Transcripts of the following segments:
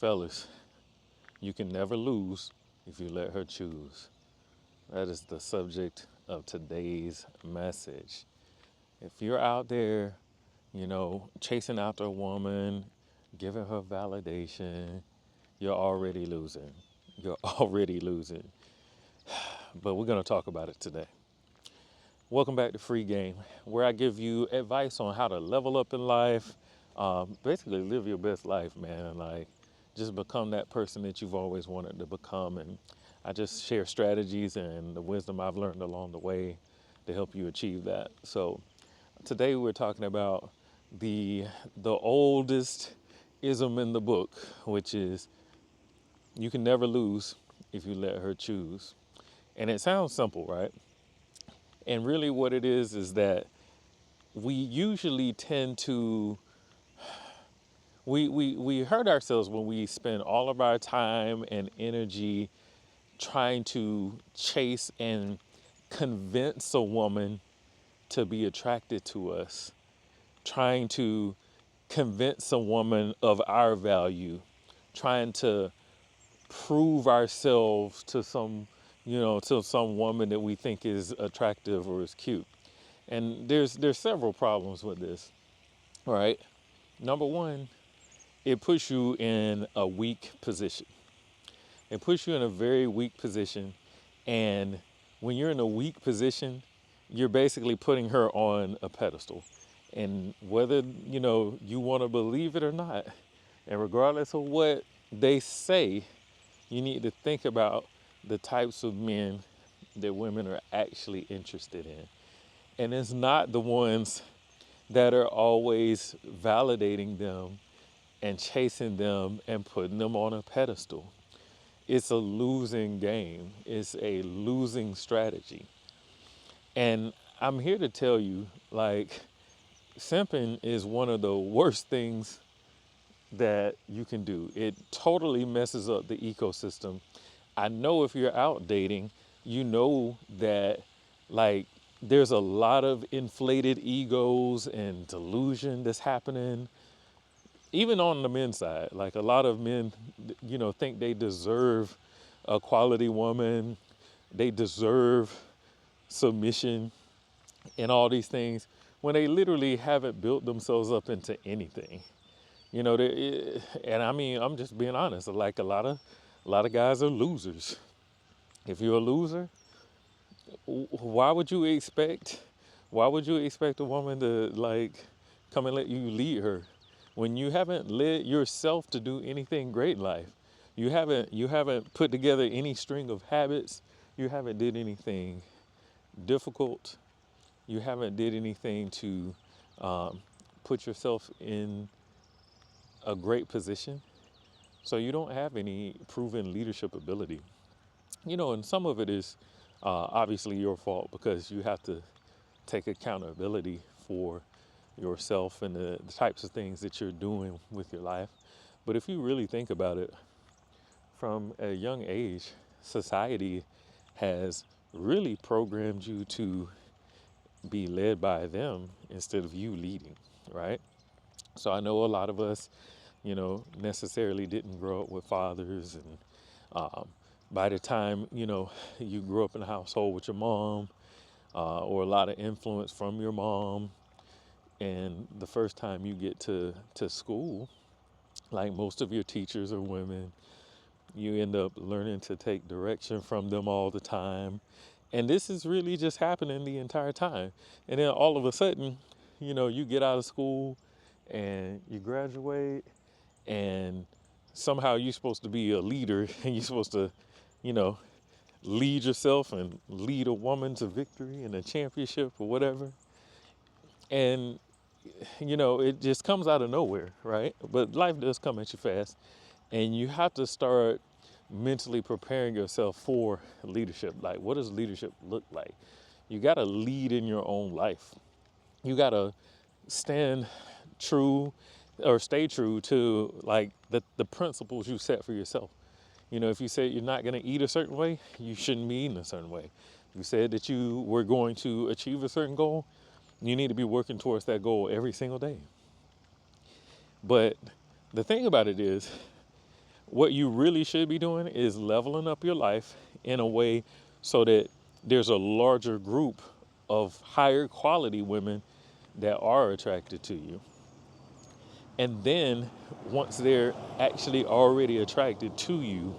Fellas, you can never lose if you let her choose. That is the subject of today's message. If you're out there, chasing after a woman, giving her validation, you're already losing. You're already losing. But we're going to talk about it today. Welcome back to Free Game, where I give you advice on how to level up in life, basically live your best life, man. Like, just become that person that you've always wanted to become. And I just share strategies and the wisdom I've learned along the way to help you achieve that. So today we're talking about the oldest ism in the book, which is you can never lose if you let her choose. And it sounds simple, right? And really what it is that we usually tend to we hurt ourselves when we spend all of our time and energy trying to chase and convince a woman to be attracted to us, trying to convince a woman of our value, trying to prove ourselves to some woman that we think is attractive or is cute. And there's several problems with this, right? Number one, it puts you in a weak position. It puts you in a very weak position. And when you're in a weak position, you're basically putting her on a pedestal. And whether, you want to believe it or not, and regardless of what they say, you need to think about the types of men that women are actually interested in. And it's not the ones that are always validating them and chasing them and putting them on a pedestal. It's a losing game. It's a losing strategy. And I'm here to tell you, like, simping is one of the worst things that you can do. It totally messes up the ecosystem. I know if you're out dating, you know that, like, there's a lot of inflated egos and delusion that's happening, even on the men's side. Like, a lot of men, think they deserve a quality woman, they deserve submission and all these things when they literally haven't built themselves up into anything. And I mean, I'm just being honest. Like, a lot of guys are losers. If you're a loser, why would you expect a woman to, like, come and let you lead her when you haven't led yourself to do anything great in life? You haven't put together any string of habits. You haven't did anything difficult. You haven't did anything to put yourself in a great position. So you don't have any proven leadership ability. And some of it is obviously your fault because you have to take accountability for yourself and the types of things that you're doing with your life. But if you really think about it, from a young age, society has really programmed you to be led by them instead of you leading, right? So I know a lot of us, necessarily didn't grow up with fathers, and by the time you grew up in a household with your mom, or a lot of influence from your mom, and the first time you get to school, like, most of your teachers are women. You end up learning to take direction from them all the time. And this is really just happening the entire time. And then all of a sudden, you get out of school and you graduate, and somehow you're supposed to be a leader and you're supposed to, you know, lead yourself and lead a woman to victory and a championship or whatever. And, it just comes out of nowhere, right? But life does come at you fast. And you have to start mentally preparing yourself for leadership. Like, what does leadership look like? You got to lead in your own life. You got to stand true or stay true to, like, the principles you set for yourself. If you say you're not going to eat a certain way, you shouldn't be eating a certain way. You said that you were going to achieve a certain goal, you need to be working towards that goal every single day. But the thing about it is, What you really should be doing is leveling up your life in a way so that there's a larger group of higher quality women that are attracted to you. And then once they're actually already attracted to you,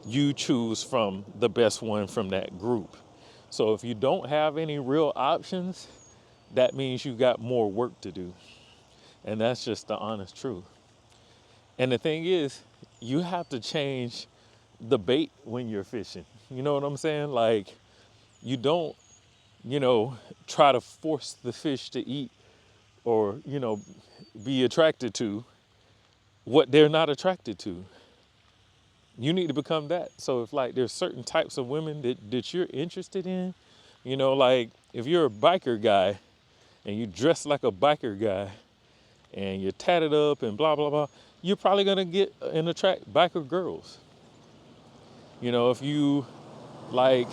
you choose from the best one from that group. So if you don't have any real options, that means you got more work to do. And that's just the honest truth. And the thing is, you have to change the bait when you're fishing. You know what I'm saying? Like, you don't, you know, try to force the fish to eat or, you know, be attracted to what they're not attracted to. You need to become that. So if like there's certain types of women that you're interested in, you know, like if you're a biker guy and you dress like a biker guy and you're tatted up and blah, blah, blah, you're probably gonna get and attract biker girls. You know, if you like,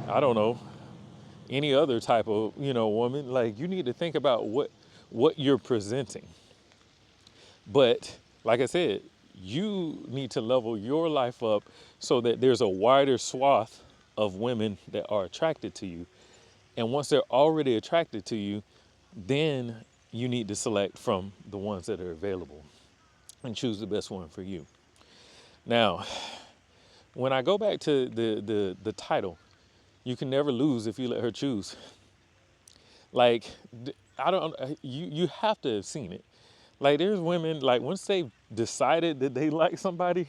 I don't know, any other type of, you know, woman, like you need to think about what you're presenting. But like I said, you need to level your life up so that there's a wider swath of women that are attracted to you. And once they're already attracted to you, then you need to select from the ones that are available and choose the best one for you. Now, when I go back to the title, you can never lose if you let her choose. Like, I don't, you have to have seen it. Like, there's women, like, once they've decided that they like somebody,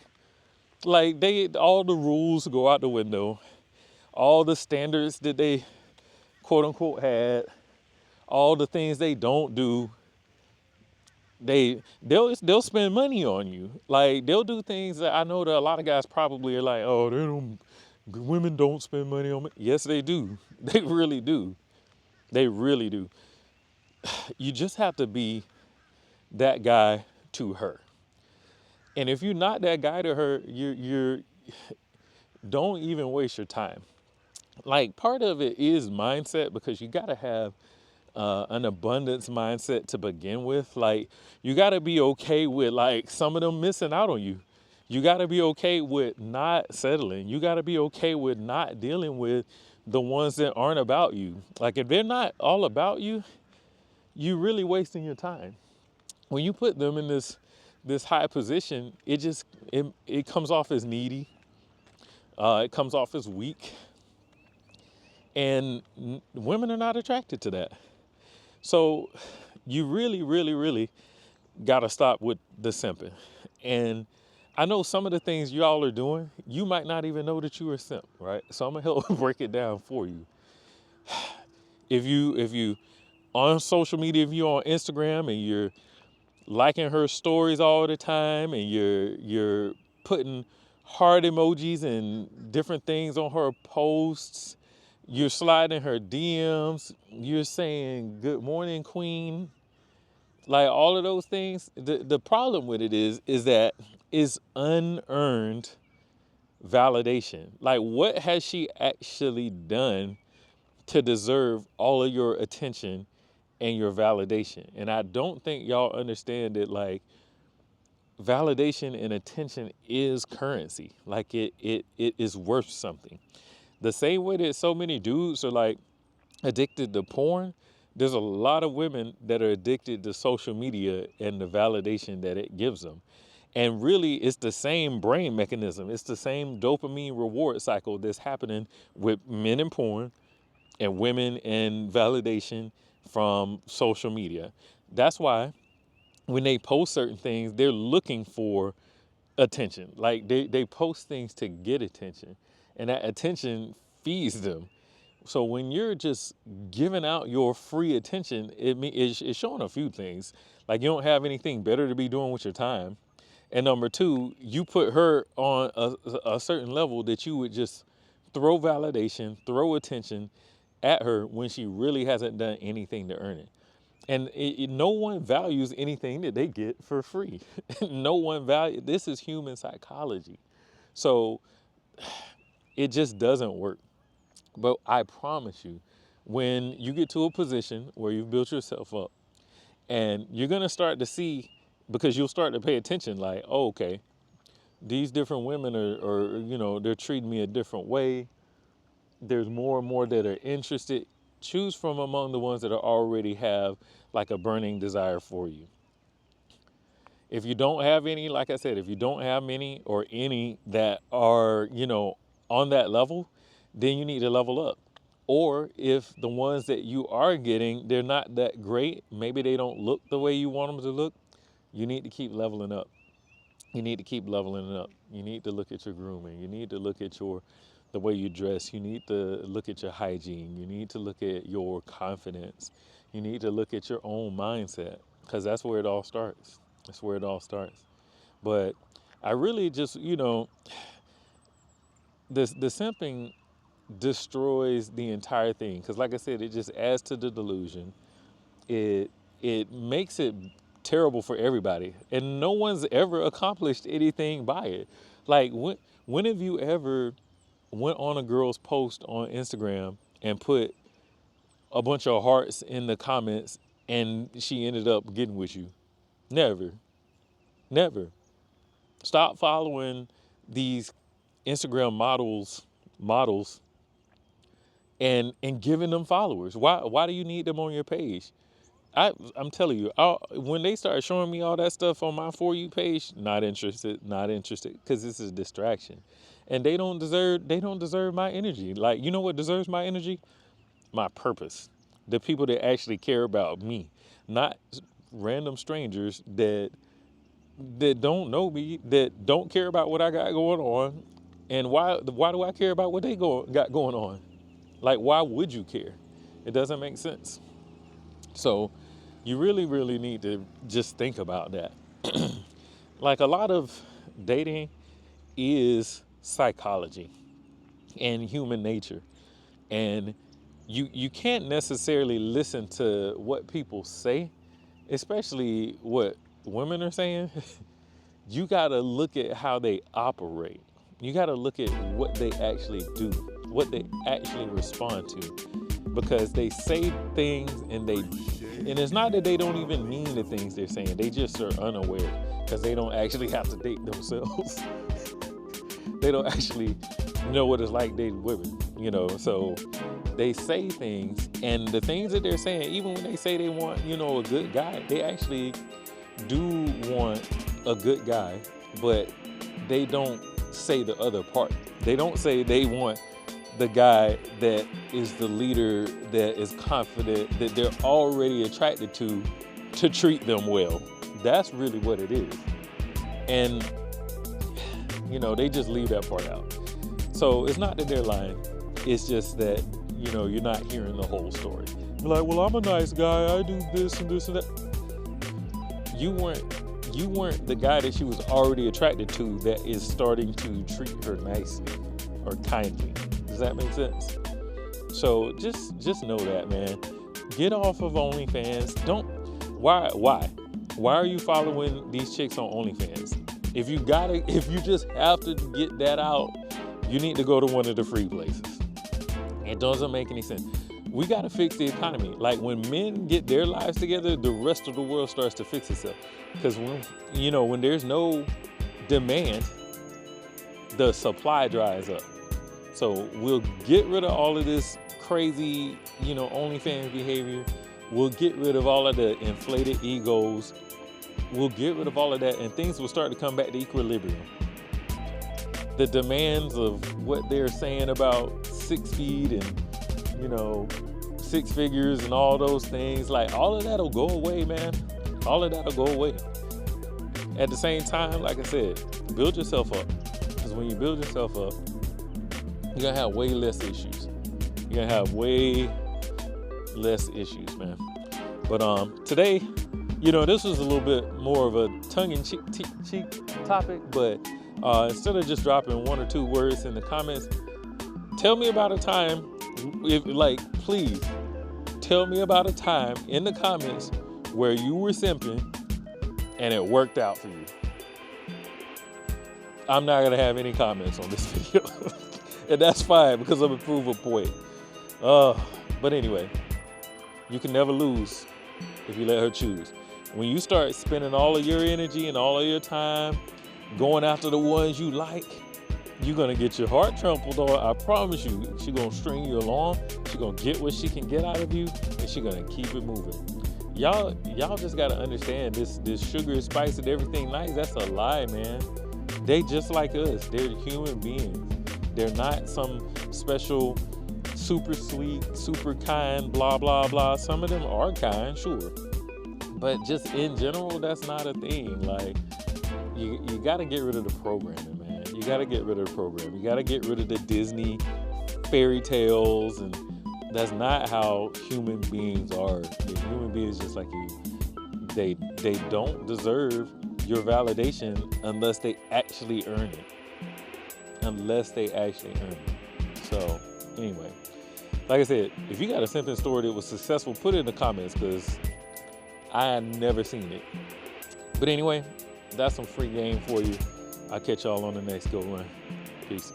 like, all the rules go out the window. All the standards that they, quote unquote, had, all the things they don't do, they'll spend money on you. Like, they'll do things that I know that a lot of guys probably are like, oh, women don't spend money on me. Yes, they do. They really do. They really do. You just have to be that guy to her. And if you're not that guy to her, you're don't even waste your time. Like, part of it is mindset, because you got to have an abundance mindset to begin with. Like, you got to be okay with like some of them missing out on you. You got to be okay with not settling. You got to be okay with not dealing with the ones that aren't about you. Like, if they're not all about you, you're really wasting your time. When you put them in this high position, it comes off as needy. It comes off as weak, and women are not attracted to that. So you really, really, really got to stop with the simping. And I know some of the things y'all are doing, you might not even know that you are simp, right? So I'm gonna help break it down for you. If you on social media, if you're on Instagram and you're liking her stories all the time and you're putting heart emojis and different things on her posts, you're sliding her DMs, you're saying good morning queen, like all of those things, the problem with it is that it's unearned validation. Like, what has she actually done to deserve all of your attention and your validation? And I don't think y'all understand that, like, validation and attention is currency. Like, it is worth something. The same way that so many dudes are like addicted to porn, there's a lot of women that are addicted to social media and the validation that it gives them. And really, it's the same brain mechanism. It's the same dopamine reward cycle that's happening with men in porn and women in validation from social media. That's why when they post certain things, they're looking for attention. Like, they post things to get attention, and that attention feeds them. So when you're just giving out your free attention, it's showing a few things. Like, you don't have anything better to be doing with your time. And number two, you put her on a certain level that you would just throw validation, throw attention at her when she really hasn't done anything to earn it. And no one values anything that they get for free. No one values, this is human psychology. So it just doesn't work. But I promise you, when you get to a position where you've built yourself up and you're going to start to see, because you'll start to pay attention, like, oh, okay, these different women are, you know, they're treating me a different way. There's more and more that are interested. Choose from among the ones that already have like a burning desire for you. If you don't have any, like I said, if you don't have many or any that are, you know, on that level, then you need to level up. Or if the ones that you are getting, they're not that great, maybe they don't look the way you want them to look, you need to keep leveling up. You need to keep leveling up. You need to look at your grooming. You need to look at the way you dress. You need to look at your hygiene. You need to look at your confidence. You need to look at your own mindset, because that's where it all starts. That's where it all starts. But I really just, you know, the simping destroys the entire thing, because like I said, it just adds to the delusion. It makes it terrible for everybody, and no one's ever accomplished anything by it. Like, when have you ever went on a girl's post on Instagram and put a bunch of hearts in the comments and she ended up getting with you? Never. Never. Stop following these Instagram models and giving them followers. Why do you need them on your page? I'm telling you, when they start showing me all that stuff on my For You page, not interested, because this is a distraction, and they don't deserve my energy. Like, you know what deserves my energy? My purpose. The people that actually care about me, not random strangers that don't know me, that don't care about what I got going on. And why do I care about what they got going on? Like, why would you care? It doesn't make sense. So you really, really need to just think about that. Like, a lot of dating is psychology and human nature. And you can't necessarily listen to what people say, especially what women are saying. You got to look at how they operate. You got to look at what they actually do, what they actually respond to, because they say things and it's not that they don't even mean the things they're saying. They just are unaware, because they don't actually have to date themselves. They don't actually know what it's like dating women, you know. So they say things, and the things that they're saying, even when they say they want, you know, a good guy, they actually do want a good guy, but they don't say the other part. They don't say they want the guy that is the leader, that is confident, that they're already attracted to treat them well. That's really what it is. And, you know, they just leave that part out. So it's not that they're lying. It's just that, you know, you're not hearing the whole story. You're like, well, I'm a nice guy. I do this and this and that. You weren't the guy that she was already attracted to that is starting to treat her nicely or kindly. Does that make sense? So just know that, man. Get off of OnlyFans. Why are you following these chicks on OnlyFans? If you just have to get that out, you need to go to one of the free places. It doesn't make any sense. We got to fix the economy. Like, when men get their lives together, the rest of the world starts to fix itself. Because when there's no demand, the supply dries up. So we'll get rid of all of this crazy, OnlyFans behavior. We'll get rid of all of the inflated egos. We'll get rid of all of that, and things will start to come back to equilibrium. The demands of what they're saying about 6 feet and, 6 figures and all those things, like, all of that'll go away, man. All of that'll go away. At the same time, like I said, build yourself up. Because when you build yourself up, you're going to have way less issues. You're going to have way less issues, man. But today, this was a little bit more of a tongue-in-cheek topic, but instead of just dropping 1 or 2 words in the comments, tell me about a time, please, tell me about a time in the comments where you were simping and it worked out for you. I'm not going to have any comments on this video. And that's fine, because I'm a prove a point. But anyway, you can never lose if you let her choose. When you start spending all of your energy and all of your time going after the ones you like, you're gonna get your heart trampled on. I promise you. She gonna string you along. She gonna get what she can get out of you, and she gonna keep it moving. Y'all just gotta understand this sugar, spice, and everything nice. That's a lie, man. They just like us. They're human beings. They're not some special, super sweet, super kind, blah blah blah. Some of them are kind, sure, but just in general, that's not a thing. Like, you gotta get rid of the programming, man. You gotta get rid of the program. You gotta get rid of the Disney fairy tales, and that's not how human beings are. Human beings just like you. They don't deserve your validation unless they actually earn it. So anyway, like I said, if you got a simping story that was successful, put it in the comments, because I had never seen it. But anyway, that's some free game for you. I'll catch y'all on the next go run. Peace.